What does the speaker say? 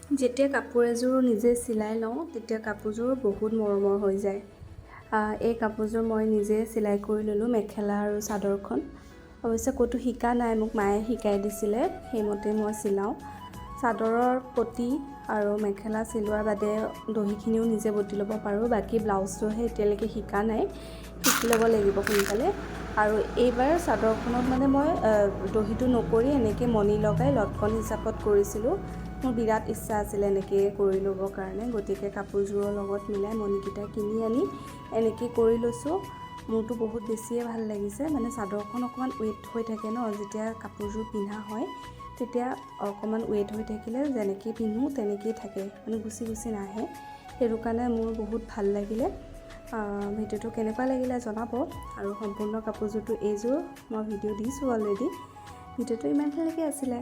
যেতিয়া কাপোৰ এযোৰ নিজে চিলাই লওঁ তেতিয়া কাপোৰযোৰ বহুত মৰমৰ হৈ যায়। এই কাপোৰযোৰ মই নিজে চিলাই কৰি ল'লোঁ, মেখেলা আৰু চাদৰখন। অৱশ্যে ক'তো শিকা নাই, মোক মায়ে শিকাই দিছিলে, সেইমতে মই চিলাওঁ। চাদৰৰ পটি আৰু মেখেলা চিলোৱাৰ বাদে দহিখিনিও নিজে বটি ল'ব পাৰোঁ। বাকী ব্লাউজটোহে এতিয়ালৈকে শিকা নাই, শিকি ল'ব লাগিব সোনকালে। আৰু এইবাৰ চাদৰখনত মানে মই দহিটো নকৰি এনেকৈ মণি লগাই লটকন হিচাপত কৰিছিলোঁ। মোৰ বিৰাট ইচ্ছা আছিলে এনেকৈ কৰি ল'বৰ কাৰণে, গতিকে কাপোৰযোৰৰ লগত মিলাই মণিকেইটা কিনি আনি এনেকৈ কৰি লৈছোঁ। মোৰতো বহুত বেছিয়ে ভাল লাগিছে, মানে চাদৰখন অকণমান ৱেইট হৈ থাকে ন, যেতিয়া কাপোৰযোৰ পিন্ধা হয় তেতিয়া অকণমান ৱেইট হৈ থাকিলে যেনেকৈ পিন্ধো তেনেকৈয়ে থাকে, মানে গুচি গুচি নাহে। সেইটো কাৰণে মোৰ বহুত ভাল লাগিলে। ভিডিঅ'টো কেনেকুৱা লাগিলে জনাব। আৰু সম্পূৰ্ণ কাপোৰযোৰটো এইযোৰ মই ভিডিঅ' দিছোঁ অলৰেডি। ভিডিঅ'টো ইমানখিনিলৈকে আছিলে।